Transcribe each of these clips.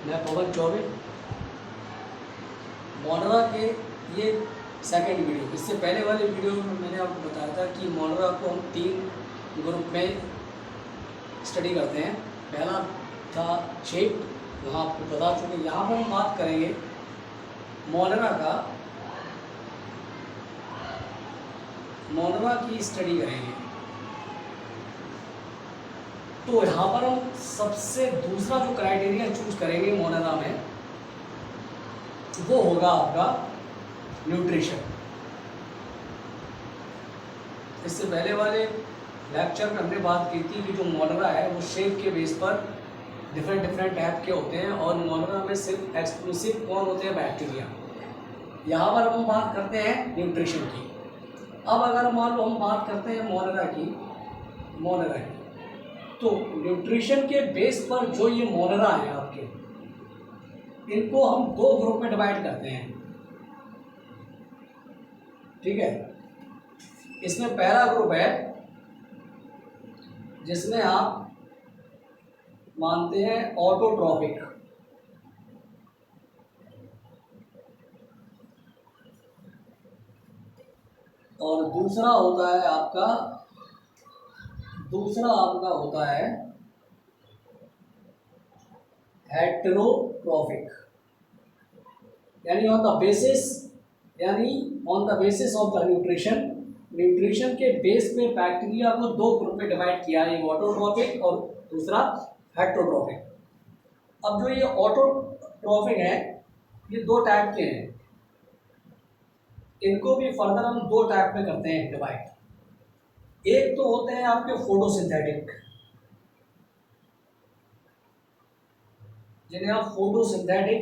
मैं पवन चौबे, मोनरा के ये सेकंड वीडियो। इससे पहले वाले वीडियो में मैंने आपको बताया था कि मोनरा को हम 3 ग्रुप में स्टडी करते हैं। पहला था शेप, वहाँ आपको बता चुके। यहाँ पर हम बात करेंगे मोनरा की स्टडी करेंगे। तो यहाँ पर हम सबसे दूसरा जो क्राइटेरिया चूज करेंगे मोनरा में, वो होगा आपका न्यूट्रिशन। इससे पहले वाले लेक्चर में हमने बात की थी कि जो मोनरा है वो शेप के बेस पर डिफरेंट टाइप के होते हैं, और मोनरा में सिर्फ एक्सक्लूसिव कौन होते हैं? बैक्टीरिया। यहाँ पर हम बात करते हैं न्यूट्रिशन की। अब अगर मान लो हम बात करते हैं मोनरा की, तो न्यूट्रिशन के बेस पर जो ये मोनरा है आपके, इनको हम 2 ग्रुप में डिवाइड करते हैं। ठीक है, इसमें पहला ग्रुप है जिसमें आप मानते हैं ऑटोट्रॉफिक, और दूसरा आपका होता है हेटेरोट्रॉफिक। यानी on the basis of the nutrition के बेस पे बैक्टीरिया को 2 ग्रुप में डिवाइड किया, एक ऑटोट्रॉफिक और दूसरा हेटेरोट्रॉफिक। अब जो ये ऑटोट्रॉफिक है, ये 2 टाइप के हैं। इनको भी फर्दर हम 2 टाइप में करते हैं डिवाइड। एक तो होते हैं आपके फोटोसिंथेटिक, जिन्हें आप फोटोसिंथेटिक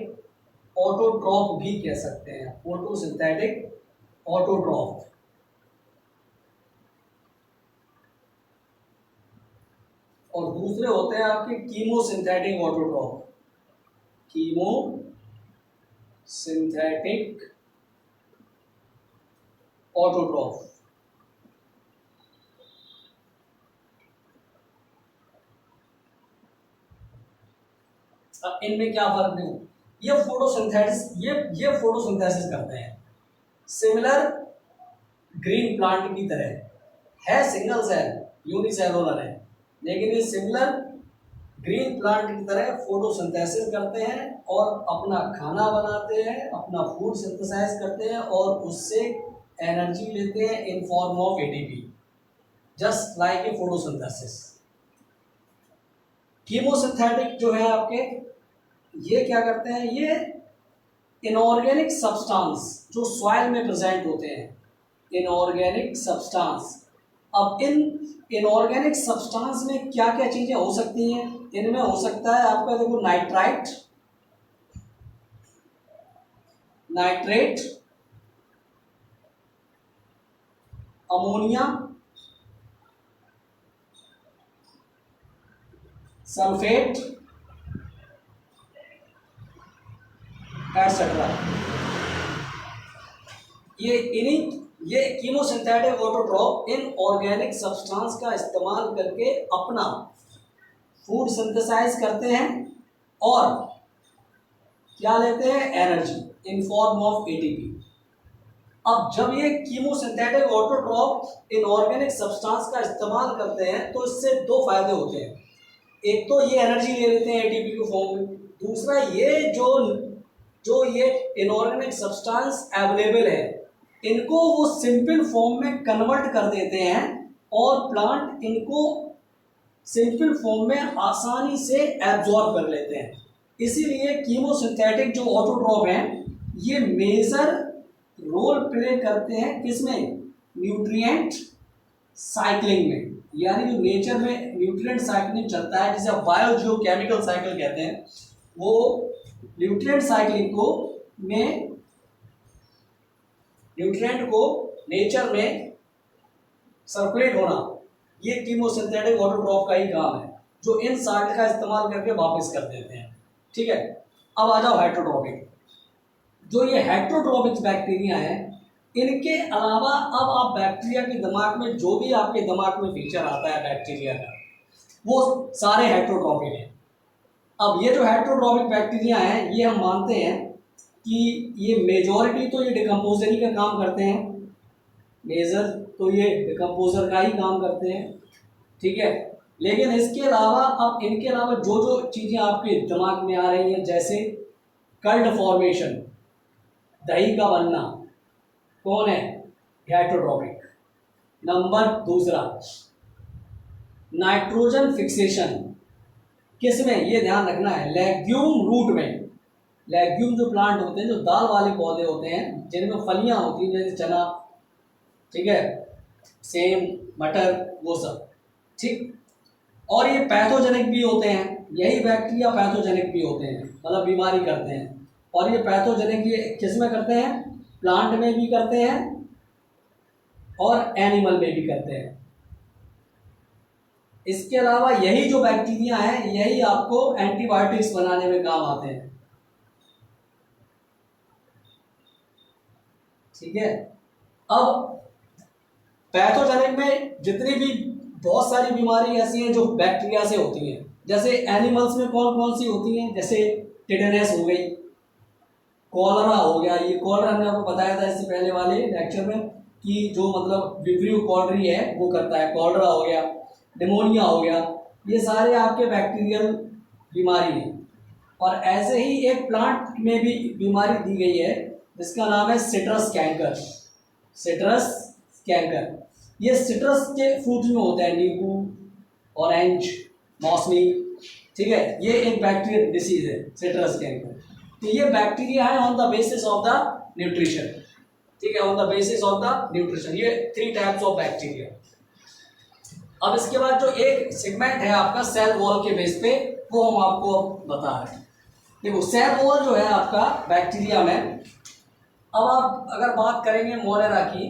ऑटोट्रॉफ भी कह सकते हैं। Photosynthetic autotroph. और दूसरे होते हैं आपके कीमोसिंथेटिक ऑटोट्रॉफ। Chemosynthetic autotroph. अब इनमें क्या फर्क नहीं? ये फोटोसिंथेसिस करते हैं सिमिलर ग्रीन प्लांट की तरह। है सिंगल सेल, यूनिसेलुलर है, लेकिन ये सिमिलर ग्रीन प्लांट की तरह फोटोसिंथेसिस करते हैं और अपना खाना बनाते हैं, अपना फूड सिंथेसाइज करते हैं और उससे एनर्जी लेते हैं in form of ATP, just like a photosynthesis. Chemosynthetic जो है आपके, ये क्या करते हैं? ये इनऑर्गेनिक सब्सटेंस जो सॉइल में प्रेजेंट होते हैं, इनऑर्गेनिक सब्सटेंस। अब इन इनऑर्गेनिक सब्सटेंस में क्या क्या चीजें हो सकती हैं? इनमें हो सकता है आपका, देखो, नाइट्रेट, अमोनिया, सल्फेट, एटसेट्रा। ये chemosynthetic autotroph in organic substance का इस्तेमाल करके अपना फूड सिंथेसाइज करते हैं और क्या लेते हैं? Energy in form of ATP. अब जब ये chemosynthetic autotroph in organic substance का इस्तेमाल करते हैं तो इससे 2 फायदे होते हैं। एक तो ये एनर्जी ले लेते हैं एटीपी के फॉर्म में, दूसरा ये जो ये इनऑर्गेनिक सब्सटेंस अवेलेबल है, इनको वो सिंपल फॉर्म में कन्वर्ट कर देते हैं और प्लांट इनको सिंपल फॉर्म में आसानी से एब्जॉर्ब कर लेते हैं। इसीलिए कीमोसिंथेटिक जो ऑटोट्रॉफ हैं, ये मेजर रोल प्ले करते हैं किसमें? न्यूट्रिएंट साइक्लिंग में। यानी जो नेचर में न्यूट्रिएंट साइक्लिंग चलता है, जिसे बायोजियोकेमिकल साइकिल कहते हैं, वो न्यूट्रिएंट साइक्लिंग को में न्यूट्रिएंट को नेचर में सर्कुलेट होना, ये कीमोसिंथेटिक ऑटोट्रॉफ का ही काम है, जो इन साल्ट का इस्तेमाल करके वापस कर देते हैं। ठीक है, अब आ जाओ हेटेरोट्रॉफिक। जो ये हेटेरोट्रॉफिक बैक्टीरिया है, इनके अलावा अब आप बैक्टीरिया के दिमाग में जो भी आपके दिमाग में फीचर आता है बैक्टीरिया का, वो सारे हेटेरोट्रॉफिक हैं। अब ये जो हेट्रोट्रॉपिक बैक्टीरिया हैं, ये हम मानते हैं कि ये मेजॉरिटी तो ये डिकम्पोजर ही का काम करते हैं, मेजर तो ये डिकम्पोजर का ही काम करते हैं, ठीक है। लेकिन इसके अलावा, अब इनके अलावा जो जो चीज़ें आपके दिमाग में आ रही हैं, जैसे कर्ड फॉर्मेशन, दही का बनना, कौन है? हेट्रोट्रॉपिक। नंबर दूसरा, नाइट्रोजन फिक्सेशन, किसमें? ये ध्यान रखना है, लेग्यूम रूट में। लेग्यूम जो प्लांट होते हैं, जो दाल वाले पौधे होते हैं, जिनमें फलियां होती हैं, जैसे चना, ठीक है, सेम, मटर, वो सब, ठीक। और ये पैथोजेनिक भी होते हैं, यही बैक्टीरिया पैथोजेनिक भी होते हैं, मतलब बीमारी करते हैं। और ये पैथोजेनिक ये किस में करते हैं? प्लांट में भी करते हैं और एनिमल में भी करते हैं। इसके अलावा यही जो बैक्टीरिया हैं, यही आपको एंटीबायोटिक्स बनाने में काम आते हैं, ठीक है। अब पैथोजेनिक में जितनी भी बहुत सारी बीमारी ऐसी हैं जो बैक्टीरिया से होती हैं। जैसे एनिमल्स में कौन कौन सी होती हैं? जैसे टिटेनस हो गई, कॉलरा हो गया। ये कॉलरा हमने आपको बताया था इससे पहले वाले लेक्चर में कि जो मतलब विब्रियो कॉलरी है वो करता है। कॉलरा हो गया, निमोनिया हो गया, ये सारे आपके बैक्टीरियल बीमारी हैं। और ऐसे ही एक प्लांट में भी बीमारी दी गई है जिसका नाम है सिट्रस कैंकर। सिट्रस कैंकर ये सिट्रस के फ्रूट में होता है, नींबू, ऑरेंज, मौसमी, ठीक है। ये एक बैक्टीरियल डिसीज है सिट्रस कैंकर। तो ये बैक्टीरिया है on the basis of the nutrition, ठीक है, on the basis of the nutrition. ये 3 टाइप्स ऑफ बैक्टीरिया। अब इसके बाद जो एक सेगमेंट है आपका सेल वॉल के बेस पे, वो हम आपको बता रहे हैं। देखो सेल वॉल जो है आपका बैक्टीरिया में, अब आप अगर बात करेंगे मोनेरा की,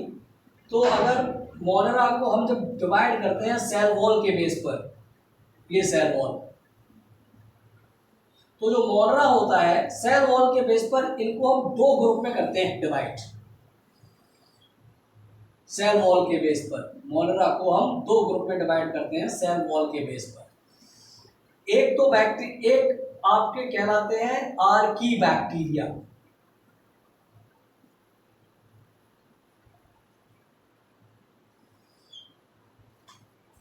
तो अगर मोनेरा को हम जब डिवाइड करते हैं सेल वॉल के बेस पर, ये सेल वॉल, तो जो मोनेरा होता है सेल वॉल के बेस पर, इनको हम 2 ग्रुप में करते हैं डिवाइड। सेल वॉल के बेस पर मोनेरा को हम 2 ग्रुप में डिवाइड करते हैं सेल वॉल के बेस पर। एक तो एक आपके कहलाते हैं आर्की बैक्टीरिया,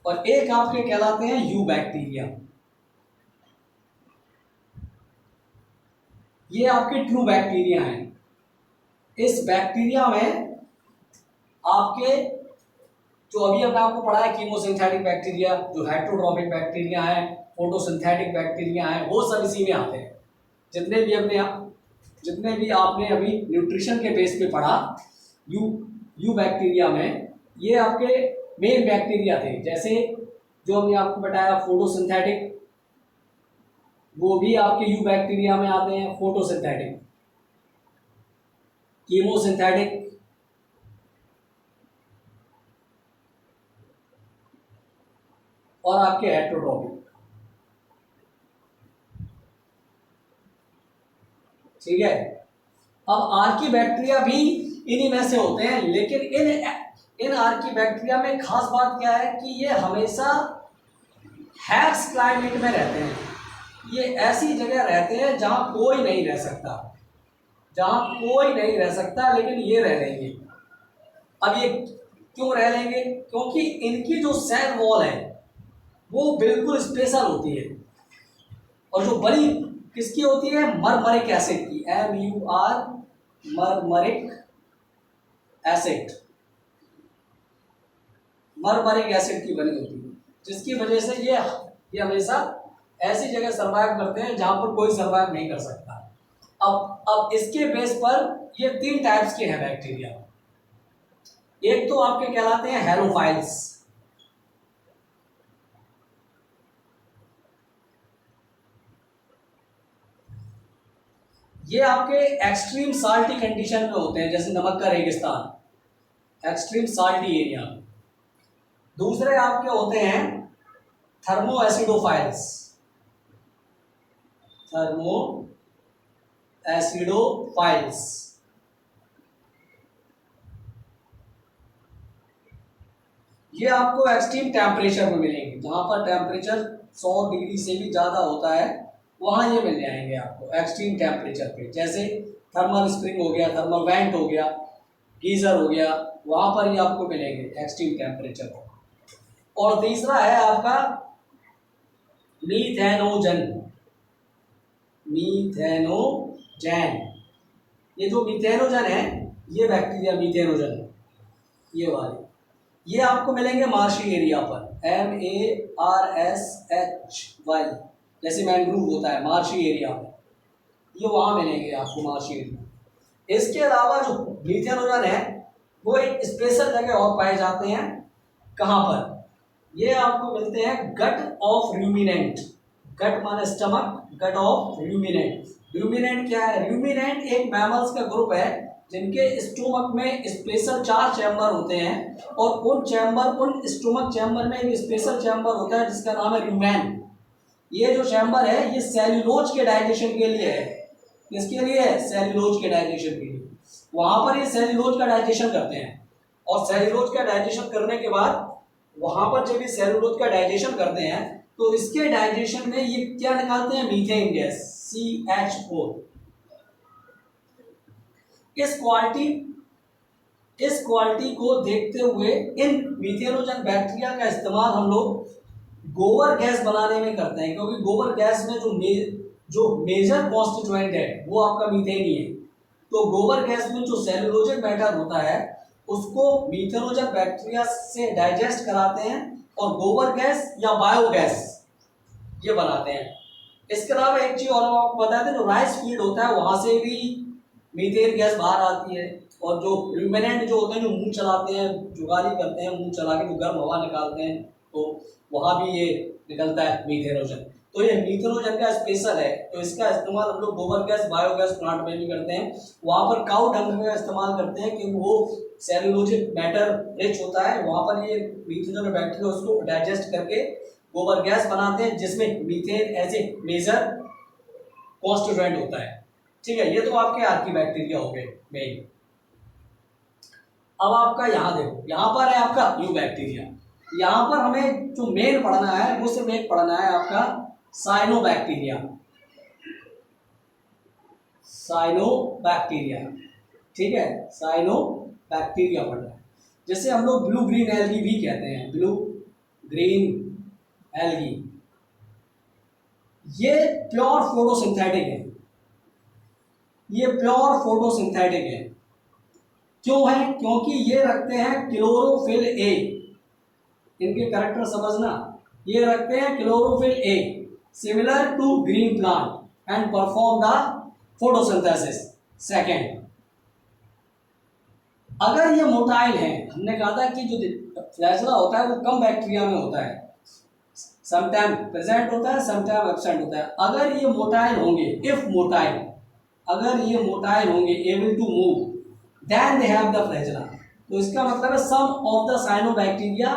और एक आपके कहलाते हैं यू बैक्टीरिया। ये आपके ट्रू बैक्टीरिया हैं। इस बैक्टीरिया में आपके जो अभी हमने आपको पढ़ा है कीमोसिंथेटिक बैक्टीरिया, जो हेट्रोट्रॉपिक बैक्टीरिया है, फोटोसिंथेटिक बैक्टीरिया है, वो सब इसी में आते हैं। जितने भी आपने अभी न्यूट्रिशन के बेस पे पढ़ा, यू बैक्टीरिया में ये आपके मेन बैक्टीरिया थे। जैसे जो हमने आपको बताया फोटोसिंथेटिक, वो भी आपके यू बैक्टीरिया में आते हैं। फोटोसिंथेटिक, कीमोसिंथेटिक, और आपके हेट्रोट्रॉपिक, ठीक है। अब आर्की बैक्टीरिया भी इन्हीं में से होते हैं, लेकिन इन आर्की बैक्टीरिया में खास बात क्या है कि ये हमेशा हैक्स क्लाइमेट में रहते हैं। ये ऐसी जगह रहते हैं जहां कोई नहीं रह सकता, लेकिन ये रह लेंगे। अब ये क्यों रह लेंगे? क्योंकि इनकी जो सेल वॉल है वो बिल्कुल स्पेशल होती है, और जो बड़ी किसकी होती है? मरमरिक एसिड की, MUR, मरमरिक एसिड, मरमरिक एसिड की बनी होती है, जिसकी वजह से ये हमेशा ऐसी जगह सरवाइव करते हैं जहां पर कोई सरवाइव नहीं कर सकता। अब इसके बेस पर ये 3 टाइप्स के हैं बैक्टीरिया। एक तो आपके कहलाते हैं हेरोफाइल्स, ये आपके एक्सट्रीम साल्टी कंडीशन में होते हैं, जैसे नमक का रेगिस्तान, एक्सट्रीम साल्टी एरिया। दूसरे आपके होते हैं थर्मो एसिडोफाइल्स, थर्मो एसिडोफाइल्स, ये आपको एक्सट्रीम टेम्परेचर में मिलेंगे, जहां पर टेम्परेचर 100 डिग्री से भी ज़्यादा होता है, वहाँ ये मिल जाएंगे आपको एक्सट्रीम टेम्परेचर पे, जैसे थर्मल स्प्रिंग हो गया, थर्मल वेंट हो गया, गीजर हो गया, वहाँ पर ही आपको मिलेंगे एक्सट्रीम टेम्परेचर। और तीसरा है आपका मीथेनोजन। मीथेनोजन, ये जो मीथेनोजन है, ये बैक्टीरिया मीथेनोजन, ये वाले, ये आपको मिलेंगे मार्शी एरिया पर, MARSHY, जैसे मैंग्रोव होता है मार्शी एरिया में, ये वहाँ मिलेंगे आपको मार्शी एरिया। इसके अलावा जो मीथेनोजन है वो एक स्पेशल जगह और पाए जाते हैं, कहाँ पर, ये आपको मिलते हैं गट ऑफ रूमिनेंट। गट माने stomach, gut of ruminant. Ruminant क्या है? रूमिनेंट एक मैमल्स का ग्रुप है जिनके स्टोमक में स्पेशल 4 चैम्बर होते हैं, और उन स्टोमक चैम्बर में एक स्पेशल चैम्बर होता है जिसका नाम है रूमेन। ये जो चैम्बर है ये सेल्यूलोज के डाइजेशन के लिए है। किसके लिए है? सेल्यूलोज के डाइजेशन के लिए। वहां पर ये सेल्यूलोज का डाइजेशन करते हैं, और सेल्यूलोज का डाइजेशन करने के बाद वहां पर जब ये सेल्यूलोज का डाइजेशन करते हैं तो इसके डाइजेशन में ये क्या निकालते हैं? Methane gas, CH4। इस क्वालिटी को देखते हुए इन मीथेनोजन बैक्टीरिया का इस्तेमाल हम लोग गोबर गैस बनाने में करते हैं, क्योंकि गोबर गैस में जो मेजर कॉन्स्टिट्यूएंट है वो आपका मीथेन ही है। तो गोबर गैस में जो सेल्यूलोजिक मैटर होता है उसको मीथेनोजन बैक्टीरिया से डाइजेस्ट कराते हैं और गोबर गैस या बायोगैस ये बनाते हैं। इसके अलावा एक चीज और आपको बता दें, जो राइस फील्ड होता है वहां से भी मीथेन गैस बाहर आती है, और जो रूमिनेंट जो होते हैं, जो मुंह चलाते हैं, जुगाली करते हैं, मुंह चला के जो गर्म हवा निकालते हैं, तो वहां भी ये निकलता है मीथेनोजन। तो ये मीथेनोजन का स्पेशल है, तो इसका इस्तेमाल हम लोग गोबर गैस, बायोगैस प्लांट में भी करते हैं। वहां पर काउ डंग का इस्तेमाल करते हैं क्योंकि वो सेल्यूलोजिक मैटर रिच होता है, वहां पर ये मीथेनोजन बैक्टीरिया उसको डाइजेस्ट करके गोबर गैस बनाते हैं, जिसमें methane as a major constituent होता है। ठीक है, ये तो आपके हाथ की बैक्टीरिया हो गए मेन। अब आपका यहाँ देखो, यहाँ पर है आपका यू बैक्टीरिया। यहाँ पर हमें जो मेन पढ़ना है वो सिर्फ एक पढ़ना है आपका साइनोबैक्टीरिया। साइनोबैक्टीरिया, ठीक है, साइनोबैक्टीरिया पढ़ना है। जैसे हम लोग ब्लू ग्रीन एल्गी भी कहते हैं, ब्लू ग्रीन एल्गी, ये प्योर फोटोसिंथेटिक है। ये प्योर फोटोसिंथेटिक है। क्यों है? क्योंकि ये रखते हैं क्लोरोफिल ए। इनके कैरेक्टर समझना, ये रखते हैं chlorophyll a similar to green plant and perform the photosynthesis. Second, अगर ये मोटाइल है, हमने कहा था कि जो फ्लैजेला होता है वो कम बैक्टीरिया में होता है, समटाइम प्रेजेंट होता है, समटाइम एब्सेंट होता है। अगर ये मोटाइल होंगे, इफ मोटाइल, अगर ये मोटाइल होंगे, able to move, then they have the flagella. तो इसका मतलब है some of the cyanobacteria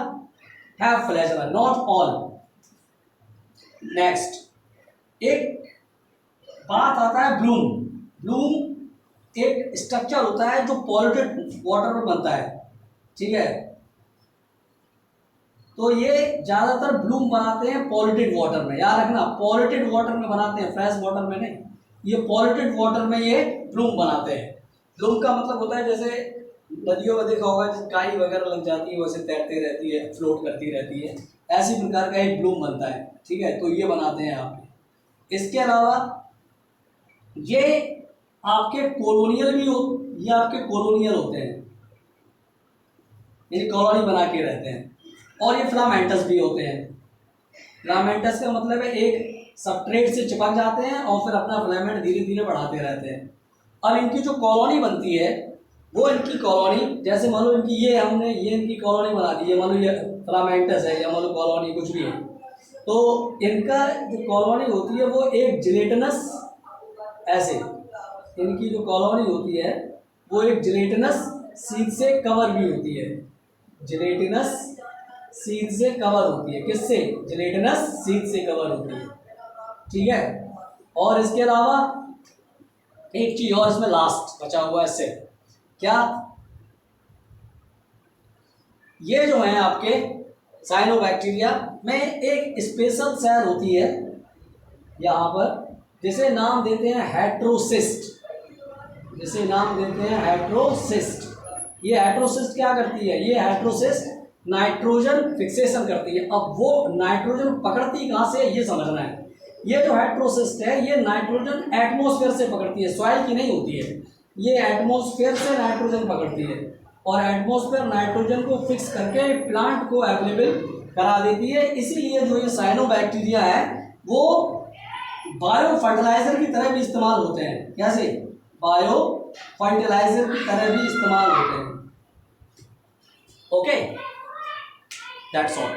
have flagella, not all. Next, एक बात आता है ब्लूम। ब्लूम एक स्ट्रक्चर होता है जो पॉल्यूटेड वाटर में बनता है, ठीक है। तो ये ज्यादातर ब्लूम बनाते हैं पॉल्यूटेड वाटर में, याद रखना, पॉल्यूटेड वाटर में बनाते हैं, फ्रेश वाटर में नहीं। ये पॉल्यूटेड वाटर में ये ब्लूम बनाते हैं। ब्लूम का मतलब होता है जैसे नदियों में देखा होगा, काई वगैरह लग जाती है, वैसे तैरती रहती है, फ्लोट करती रहती है, ऐसी प्रकार का एक ब्लूम बनता है, ठीक है। तो ये बनाते हैं यहाँ पे। इसके अलावा ये आपके कॉलोनियल भी हो, ये आपके कॉलोनियल होते हैं, ये कॉलोनी बना के रहते हैं। और ये फिलामेंटस भी होते हैं। फिलामेंटस का मतलब है एक सबस्ट्रेट से चिपक जाते हैं और फिर अपना फिलामेंट धीरे धीरे बढ़ाते रहते हैं। अब इनकी जो कॉलोनी बनती है, वो इनकी कॉलोनी, जैसे मान लो इनकी हमने ये इनकी कॉलोनी बना दी है, मान लो ये फिलामेंटस है या मान लो कॉलोनी कुछ भी है, तो इनका जो कॉलोनी होती है वो एक जिलेटिनस, ऐसे इनकी जो कॉलोनी होती है वो एक जिलेटिनस शीट से कवर भी होती है। जिलेटिनस शीट से कवर होती है, किससे? जिलेटिनस शीट से कवर होती है, ठीक है। और इसके अलावा एक चीज और इसमें लास्ट बचा हुआ है, इससे क्या, ये जो है आपके साइनोबैक्टीरिया में एक स्पेशल सेल होती है यहाँ पर, जिसे नाम देते हैं हेट्रोसिस्ट, जिसे नाम देते हैं हेट्रोसिस्ट। ये हेट्रोसिस्ट क्या करती है? ये हेट्रोसिस्ट नाइट्रोजन फिक्सेशन करती है। अब वो नाइट्रोजन पकड़ती कहाँ से, ये समझना है। ये जो हेट्रोसिस्ट है ये नाइट्रोजन एटमॉस्फेयर से पकड़ती है, सॉइल की नहीं होती है। ये एटमॉस्फेयर से नाइट्रोजन पकड़ती है और एटमॉस्फेयर नाइट्रोजन को फिक्स करके प्लांट को अवेलेबल करा देती है। इसीलिए जो ये साइनोबैक्टीरिया है वो बायो फर्टिलाइजर की तरह भी इस्तेमाल होते हैं। कैसे? बायो फर्टिलाइजर की तरह भी इस्तेमाल होते हैं। Okay, that's all.